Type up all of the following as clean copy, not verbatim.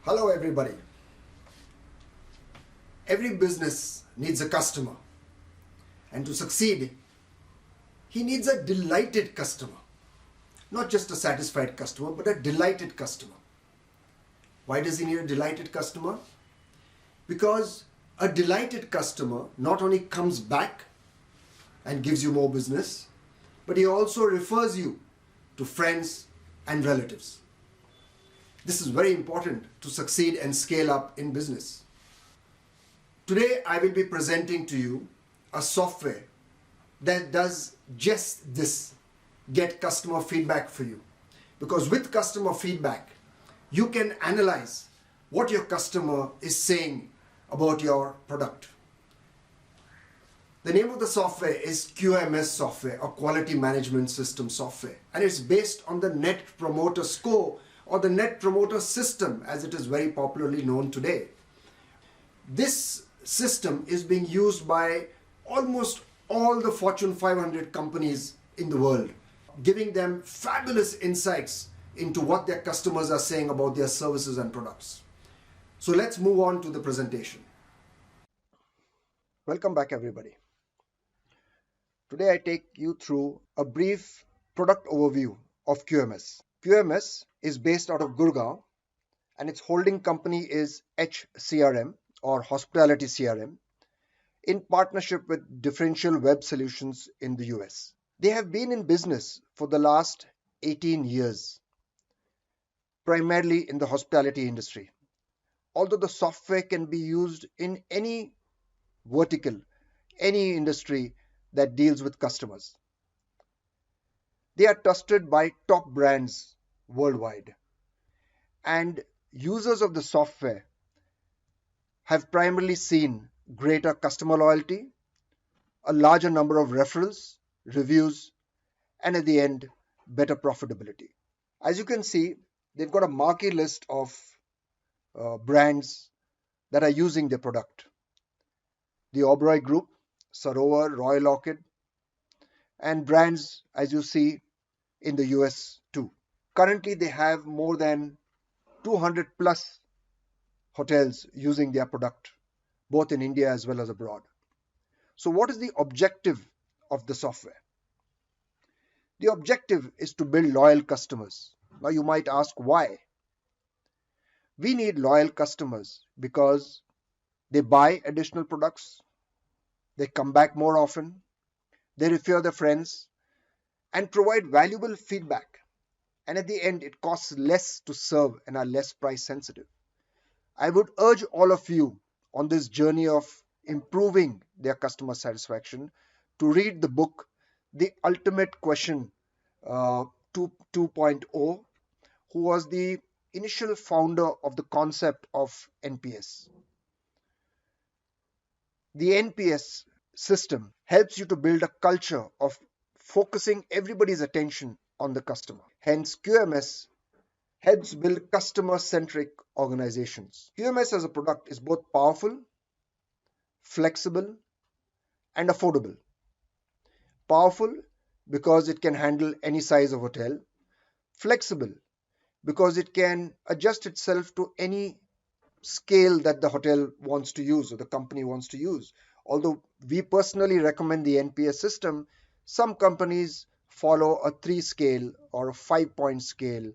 Hello everybody. Every business needs a customer, and to succeed, he needs a delighted customer. Not just a satisfied customer, but a delighted customer. Why does he need a delighted customer? Because a delighted customer not only comes back and gives you more business, but he also refers you to friends and relatives. This is very important to succeed and scale up in business. Today I will be presenting to you a software that does just this, get customer feedback for you. Because with customer feedback, you can analyze what your customer is saying about your product. The name of the software is QMS software, or Quality Management System software, and it's based on the Net Promoter Score, or the Net Promoter System as it is very popularly known today. This system is being used by almost all the Fortune 500 companies in the world, giving them fabulous insights into what their customers are saying about their services and products. So let's move on to the presentation. Welcome back everybody. Today I take you through a brief product overview of QMS. QMS is based out of Gurgaon, and its holding company is HCRM, or Hospitality CRM, in partnership with Differential Web Solutions in the US. They have been in business for the last 18 years, primarily in the hospitality industry. Although the software can be used in any vertical, any industry that deals with customers. They are trusted by top brands worldwide, and users of the software have primarily seen greater customer loyalty, a larger number of referrals, reviews, and at the end, better profitability. As you can see, they've got a marquee list of brands that are using their product. The Oberoi Group, Sarovar, Royal Orchid, and brands as you see in the US too. Currently, they have more than 200 plus hotels using their product, both in India as well as abroad. So what is the objective of the software? The objective is to build loyal customers. Now you might ask why? We need loyal customers because they buy additional products, they come back more often, they refer their friends, and provide valuable feedback. And at the end, it costs less to serve and are less price sensitive. I would urge all of you on this journey of improving their customer satisfaction to read the book, The Ultimate Question 2.0, who was the initial founder of the concept of NPS. The NPS system helps you to build a culture of focusing everybody's attention on the customer. Hence, QMS helps build customer-centric organizations. QMS as a product is both powerful, flexible, and affordable. Powerful because it can handle any size of hotel. Flexible because it can adjust itself to any scale that the hotel wants to use or the company wants to use. Although we personally recommend the NPS system, some companies follow a 3 scale or a 5-point scale.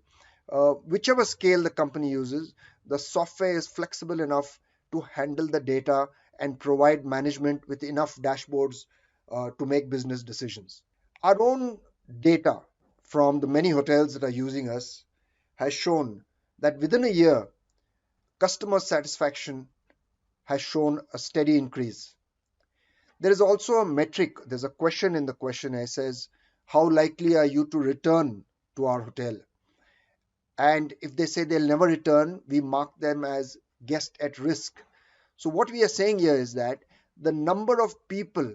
Whichever scale the company uses, the software is flexible enough to handle the data and provide management with enough dashboards to make business decisions. Our own data from the many hotels that are using us has shown that within a year, customer satisfaction has shown a steady increase. There is also a metric, there's a question in the questionnaire says, how likely are you to return to our hotel? And if they say they'll never return, we mark them as guest at risk. So what we are saying here is that the number of people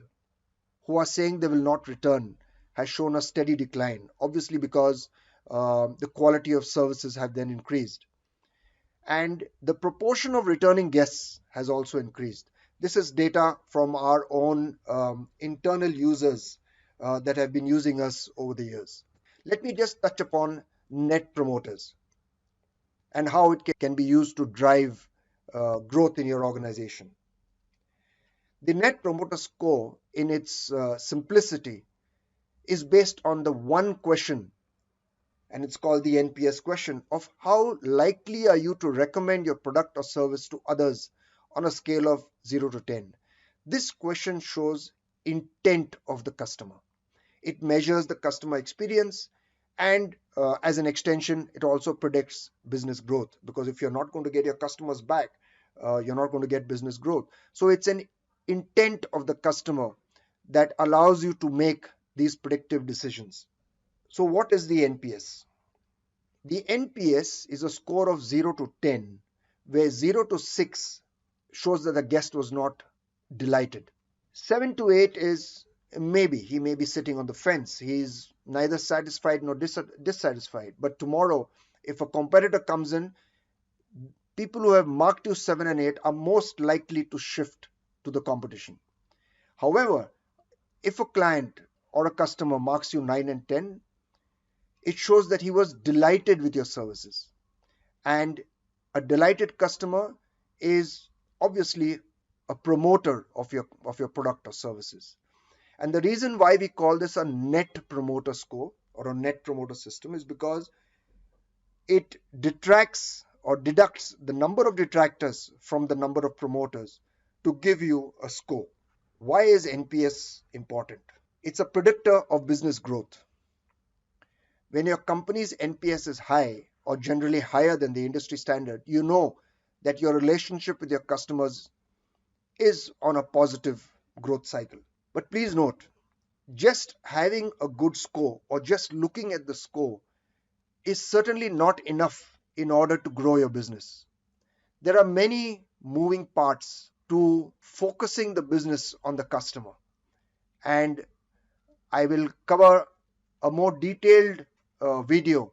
who are saying they will not return has shown a steady decline, obviously because the quality of services have then increased. And the proportion of returning guests has also increased. This is data from our own internal users that have been using us over the years. Let me just touch upon net promoters. and how it can be used to drive growth in your organization. The Net Promoter Score, in its simplicity, is based on the one question, and it's called the NPS question, of how likely are you to recommend your product or service to others on a scale of 0 to 10. This question shows intent of the customer. It measures the customer experience, and as an extension, it also predicts business growth, because if you're not going to get your customers back, you're not going to get business growth. So it's an intent of the customer that allows you to make these predictive decisions. So what is the NPS? The NPS is a score of 0 to 10, where 0 to 6 shows that the guest was not delighted. 7 to 8 is maybe, he may be sitting on the fence. He's neither satisfied nor dissatisfied. But tomorrow, if a competitor comes in, people who have marked you 7 and 8 are most likely to shift to the competition. However, if a client or a customer marks you 9 and 10, it shows that he was delighted with your services. And a delighted customer is obviously a promoter of your product or services. And the reason why we call this a net promoter score or a net promoter system is because it detracts or deducts the number of detractors from the number of promoters to give you a score. Why is NPS important? It's a predictor of business growth. When your company's NPS is high or generally higher than the industry standard, you know that your relationship with your customers is on a positive growth cycle. But please note, just having a good score or just looking at the score is certainly not enough in order to grow your business. There are many moving parts to focusing the business on the customer, and I will cover a more detailed video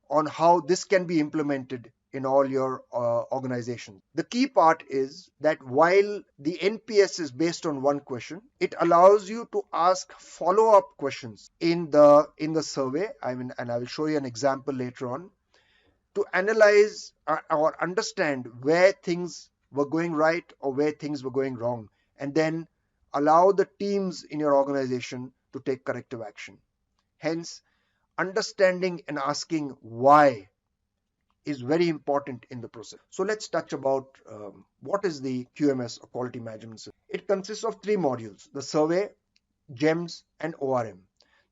on how this can be implemented in all your organizations. The key part is that while the NPS is based on one question, it allows you to ask follow-up questions in the survey. And I will show you an example later on, to analyze or understand where things were going right or where things were going wrong, and then allow the teams in your organization to take corrective action. Hence, understanding and asking why is very important in the process. So let's touch about what is the QMS or quality management system. It consists of 3 modules: the survey, GEMS, and ORM.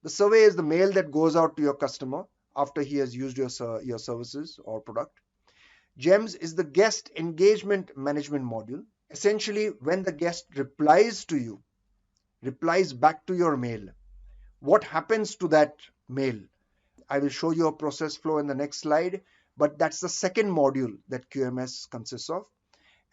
The survey is the mail that goes out to your customer after he has used your services or product. GEMS is the guest engagement management module. Essentially, when the guest replies to you, replies back to your mail, what happens to that mail? I will show you a process flow in the next slide, but that's the second module that QMS consists of.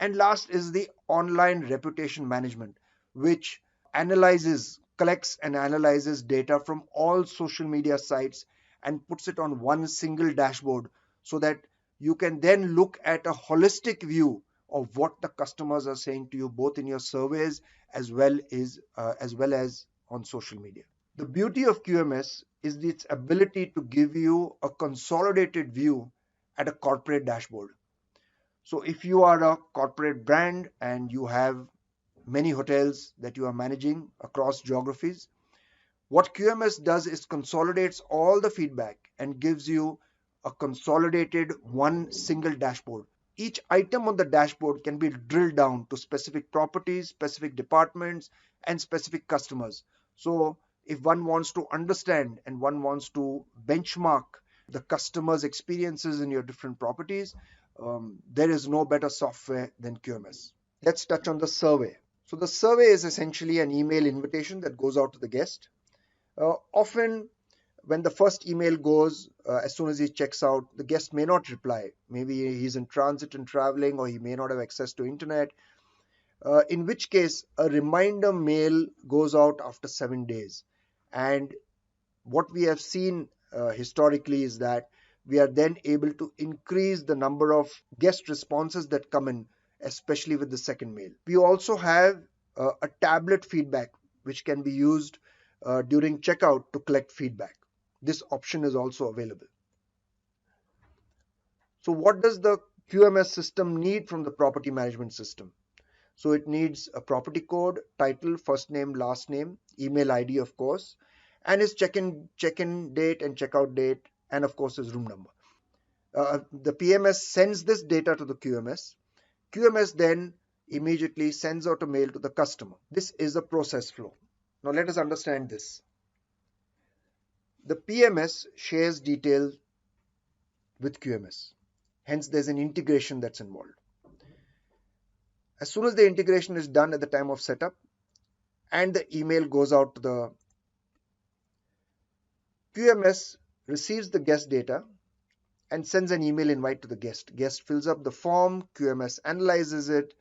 And last is the online reputation management, which collects and analyzes data from all social media sites and puts it on one single dashboard, so that you can then look at a holistic view of what the customers are saying to you, both in your surveys as well as on social media. The beauty of QMS is its ability to give you a consolidated view at a corporate dashboard. So if you are a corporate brand and you have many hotels that you are managing across geographies, what QMS does is consolidates all the feedback and gives you a consolidated one single dashboard. Each item on the dashboard can be drilled down to specific properties, specific departments, and specific customers. So if one wants to understand and one wants to benchmark the customer's experiences in your different properties, there is no better software than QMS. Let's touch on the survey. So the survey is essentially an email invitation that goes out to the guest. Often when the first email goes, as soon as he checks out, the guest may not reply. Maybe he's in transit and traveling, or he may not have access to internet, in which case a reminder mail goes out after 7 days. And what we have seen historically is that we are then able to increase the number of guest responses that come in, especially with the second mail. We also have a tablet feedback which can be used during checkout to collect feedback. This option is also available. So what does the QMS system need from the property management system? So it needs a property code, title, first name, last name, email ID, of course, and his check-in date and checkout date, and of course his room number. The PMS sends this data to the QMS. QMS then immediately sends out a mail to the customer. This is a process flow. Now let us understand this. The PMS shares details with QMS. Hence, there's an integration that's involved. As soon as the integration is done at the time of setup and the email goes out to the QMS, receives the guest data and sends an email invite to the guest. Guest fills up the form, QMS analyzes it,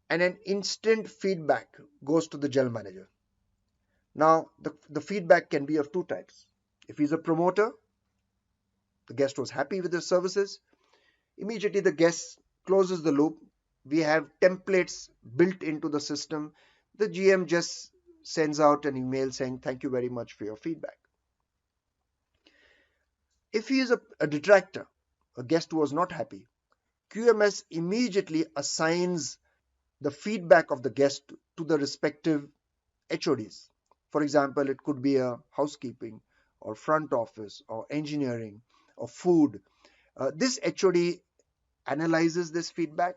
and an instant feedback goes to the general manager. Now, the feedback can be of two types. If he's a promoter, the guest was happy with his services, immediately the guest closes the loop. We have templates built into the system. The GM just sends out an email saying, thank you very much for your feedback. If he is a detractor, a guest who was not happy, QMS immediately assigns the feedback of the guest to the respective HODs. For example, it could be a housekeeping or front office or engineering or food. This HOD analyzes this feedback,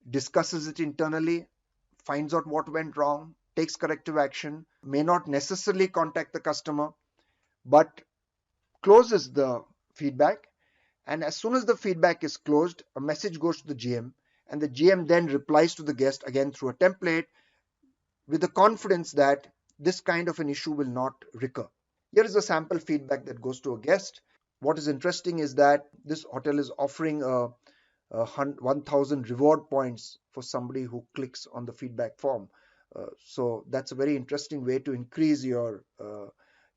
discusses it internally, finds out what went wrong, takes corrective action, may not necessarily contact the customer, but closes the feedback. And as soon as the feedback is closed, a message goes to the GM, and the GM then replies to the guest again through a template with the confidence that this kind of an issue will not recur. Here is a sample feedback that goes to a guest. What is interesting is that this hotel is offering a 1,000 reward points for somebody who clicks on the feedback form. So that's a very interesting way to increase your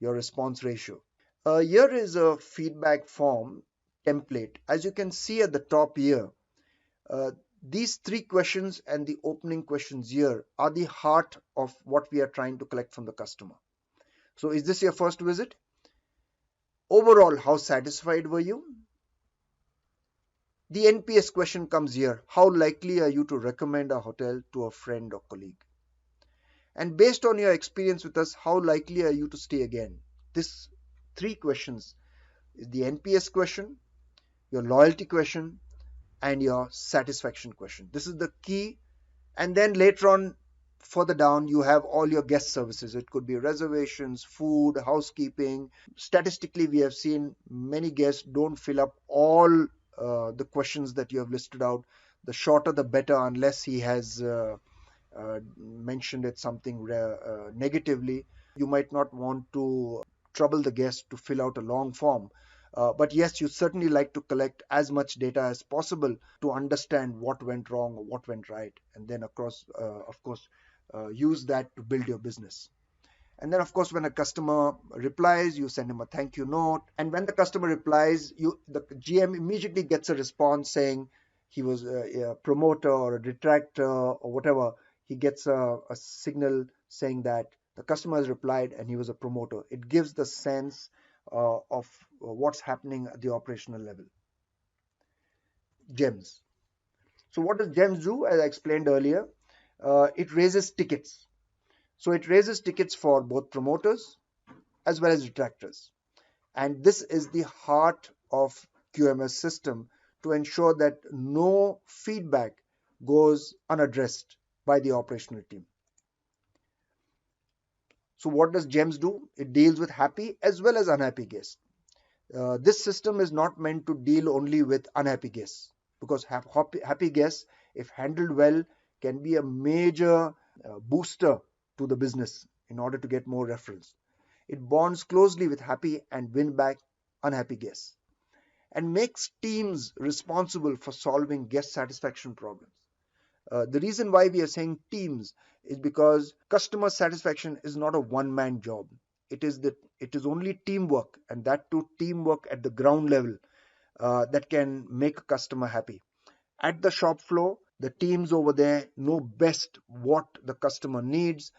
response ratio. Here is a feedback form template. As you can see at the top here, these three questions and the opening questions here are the heart of what we are trying to collect from the customer. So is this your first visit? Overall, how satisfied were you? The NPS question comes here. How likely are you to recommend a hotel to a friend or colleague? And based on your experience with us, how likely are you to stay again? This three questions is the NPS question, your loyalty question, and your satisfaction question. This is the key. And then later on, further down, you have all your guest services. It could be reservations, food, housekeeping. Statistically, we have seen many guests don't fill up all the questions that you have listed out. The shorter the better, unless he has mentioned it something negatively. You might not want to trouble the guest to fill out a long form. But yes, you certainly like to collect as much data as possible to understand what went wrong or what went right, and then of course, use that to build your business. And then of course, when a customer replies, you send him a thank you note. And when the customer replies, the GM immediately gets a response saying he was a promoter or a detractor or whatever. He gets a signal saying that the customer has replied and he was a promoter. It gives the sense of what's happening at the operational level. GEMS. So what does GEMS do? As I explained earlier, it raises tickets. So it raises tickets for both promoters as well as detractors. And this is the heart of QMS system to ensure that no feedback goes unaddressed by the operational team. So what does GEMS do? It deals with happy as well as unhappy guests. This system is not meant to deal only with unhappy guests, because happy guests, if handled well, can be a major booster to the business in order to get more referrals. It bonds closely with happy and win back unhappy guests, and makes teams responsible for solving guest satisfaction problems. The reason why we are saying teams is because customer satisfaction is not a one-man job. It is only teamwork, and that too teamwork at the ground level, that can make a customer happy. At the shop floor, the teams over there know best what the customer needs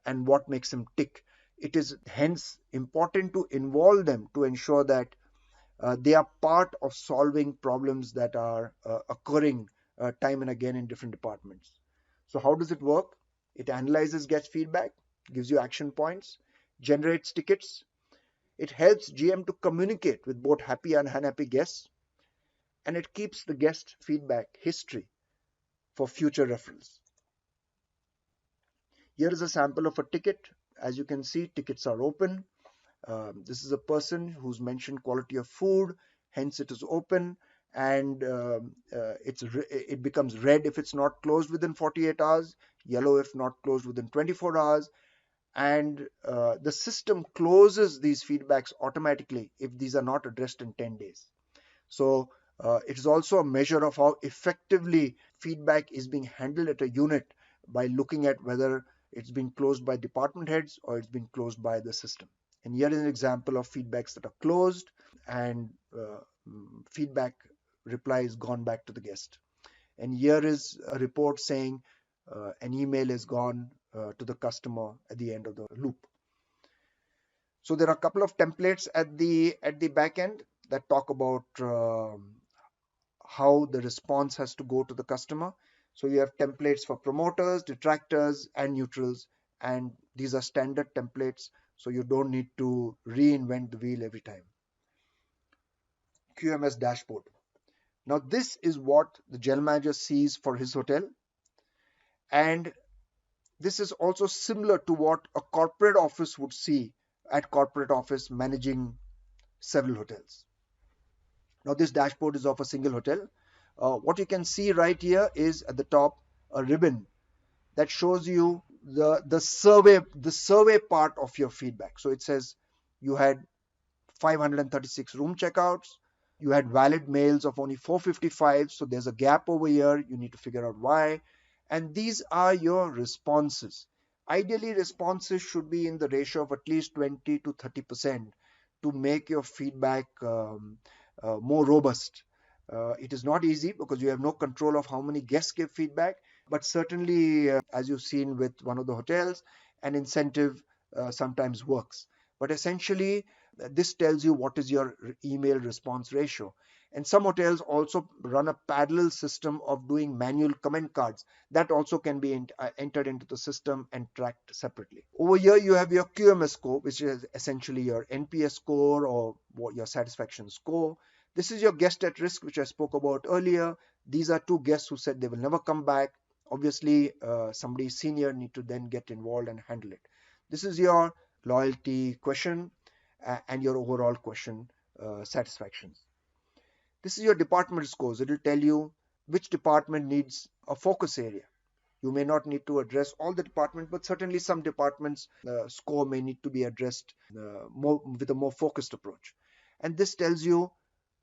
and what makes him tick. It is hence important to involve them to ensure that They are part of solving problems that are occurring time and again in different departments. So how does it work? It analyzes guest feedback, gives you action points, generates tickets. It helps GM to communicate with both happy and unhappy guests, and it keeps the guest feedback history for future reference. Here is a sample of a ticket. As you can see, tickets are open. This is a person who's mentioned quality of food, hence it is open, and it becomes red if it's not closed within 48 hours, yellow if not closed within 24 hours, and the system closes these feedbacks automatically if these are not addressed in 10 days. So it is also a measure of how effectively feedback is being handled at a unit by looking at whether it's been closed by department heads or it's been closed by the system. And here is an example of feedbacks that are closed and feedback replies gone back to the guest. And here is a report saying an email is gone to the customer at the end of the loop. So there are a couple of templates at the back end that talk about how the response has to go to the customer. So you have templates for promoters, detractors, and neutrals, and these are standard templates, so you don't need to reinvent the wheel every time. QMS dashboard. Now this is what the general manager sees for his hotel, and this is also similar to what a corporate office would see at corporate office managing several hotels. Now this dashboard is of a single hotel. What you can see right here is at the top a ribbon that shows you the survey part of your feedback. So it says you had 536 room checkouts, you had valid mails of only 455, so there's a gap over here. You need to figure out why, and these are your responses. Ideally, responses should be in the ratio of at least 20 to 30% to make your feedback more robust. It is not easy because you have no control of how many guests give feedback, but certainly, as you've seen with one of the hotels, an incentive sometimes works. But essentially, this tells you what is your email response ratio. And some hotels also run a parallel system of doing manual comment cards that also can be entered into the system and tracked separately. Over here, you have your QMS score, which is essentially your NPS score or your satisfaction score. This is your guest at risk, which I spoke about earlier. These are two guests who said they will never come back. Obviously, somebody senior need to then get involved and handle it. This is your loyalty question and your overall question satisfactions. This is your department scores. It will tell you which department needs a focus area. You may not need to address all the departments, but certainly some departments score may need to be addressed with a more focused approach. And this tells you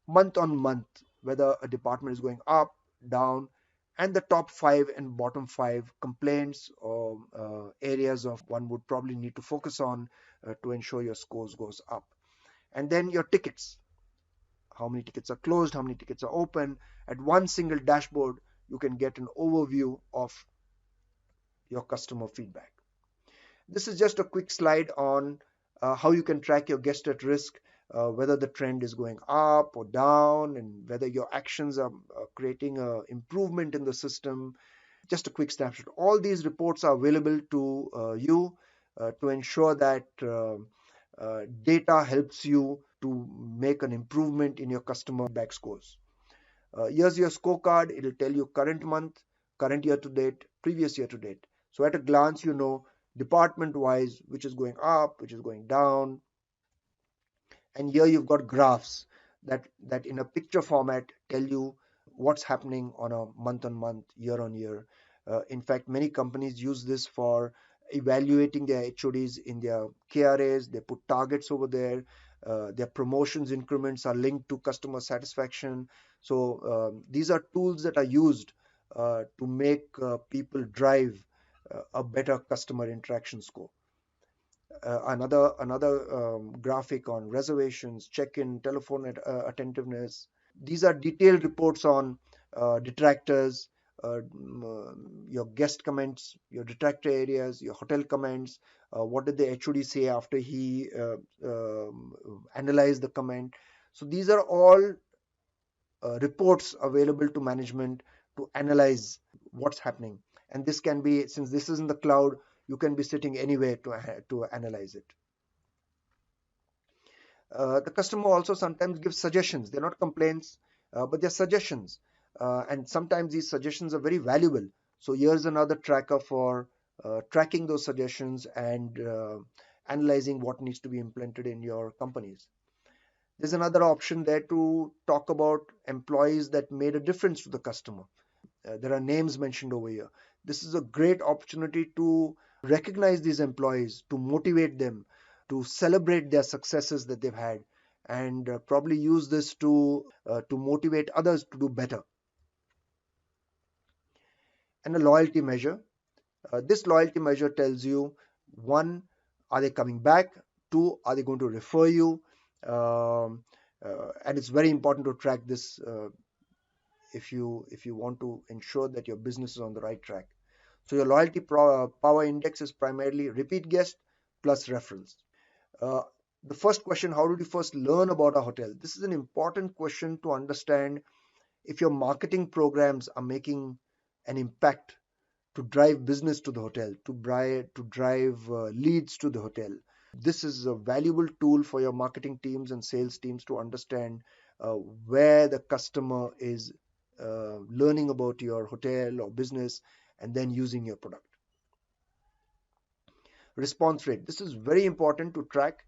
month on month whether a department is going up, down, and the top 5 and bottom 5 complaints or areas of one would probably need to focus on to ensure your scores goes up. And then your tickets. How many tickets are closed, how many tickets are open. At one single dashboard, you can get an overview of your customer feedback. This is just a quick slide on how you can track your guest at risk, whether the trend is going up or down, and whether your actions are creating an improvement in the system. Just a quick snapshot. All these reports are available to you to ensure that data helps you to make an improvement in your customer back scores. Here's your scorecard. It will tell you current month, current year to date, previous year to date. So at a glance, you know department wise which is going up, which is going down. And here you've got graphs that in a picture format tell you what's happening on a month on month, year on year. In fact, many companies use this for evaluating their HODs in their KRAs. They put targets over there. Their promotions increments are linked to customer satisfaction. So these are tools that are used to make people drive a better customer interaction score. Another graphic on reservations, check-in, telephone attentiveness. These are detailed reports on detractors, your guest comments, your detractor areas, your hotel comments. What did the HOD say after he analyzed the comment? So these are all reports available to management to analyze what's happening. And this can be, since this is in the cloud, you can be sitting anywhere to analyze it. The customer also sometimes gives suggestions. They're not complaints, but they're suggestions. And sometimes these suggestions are very valuable. So here's another tracker for tracking those suggestions and analyzing what needs to be implemented in your companies. There's another option there to talk about employees that made a difference to the customer. There are names mentioned over here. This is a great opportunity to recognize these employees, to motivate them, to celebrate their successes that they've had, and probably use this to motivate others to do better. And a loyalty measure. This loyalty measure tells you, one, are they coming back? Two, are they going to refer you? And it's very important to track this if you want to ensure that your business is on the right track. So your loyalty power index is primarily repeat guest plus reference. Uh, the first question, how did you first learn about a hotel? This is an important question to understand if your marketing programs are making an impact to drive business to the hotel, to drive leads to the hotel. This is a valuable tool for your marketing teams and sales teams to understand uh, where the customer is learning about your hotel or business and then using your product. Response rate. This is very important to track.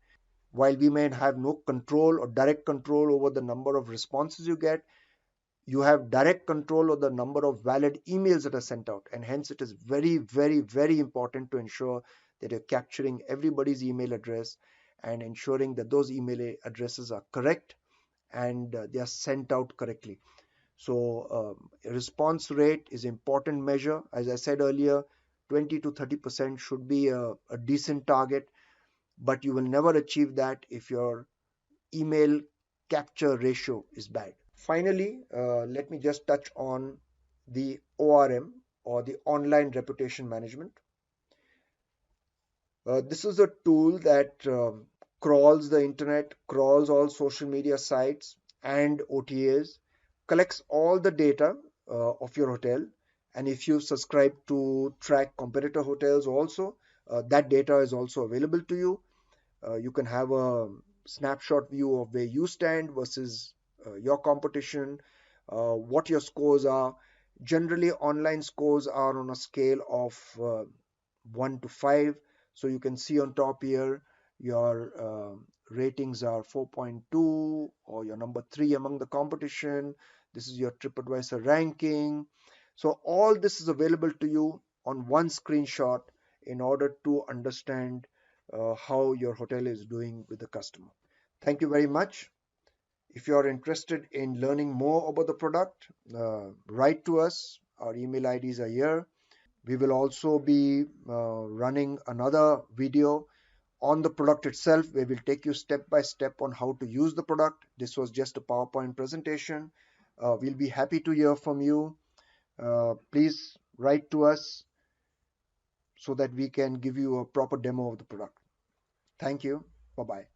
While we may have no control or direct control over the number of responses you get, you have direct control of the number of valid emails that are sent out. And hence, it is very, very, very important to ensure that you're capturing everybody's email address and ensuring that those email addresses are correct and they are sent out correctly. So, response rate is important measure. As I said earlier, 20 to 30% should be a decent target, but you will never achieve that if your email capture ratio is bad. Finally, let me just touch on the ORM, or the online reputation management. This is a tool that crawls the internet, crawls all social media sites and OTAs, collects all the data of your hotel, and if you subscribe to track competitor hotels also, that data is also available to you. You can have a snapshot view of where you stand versus your competition, what your scores are. Generally, online scores are on a scale of 1 to 5. So you can see on top here your ratings are 4.2, or your number 3 among the competition. This is your TripAdvisor ranking. So all this is available to you on one screenshot in order to understand how your hotel is doing with the customer. Thank you very much. If you are interested in learning more about the product, write to us. Our email IDs are here. We will also be running another video on the product itself, where we'll take you step by step on how to use the product. This was just a PowerPoint presentation. We'll be happy to hear from you. Please write to us so that we can give you a proper demo of the product. Thank you. Bye bye.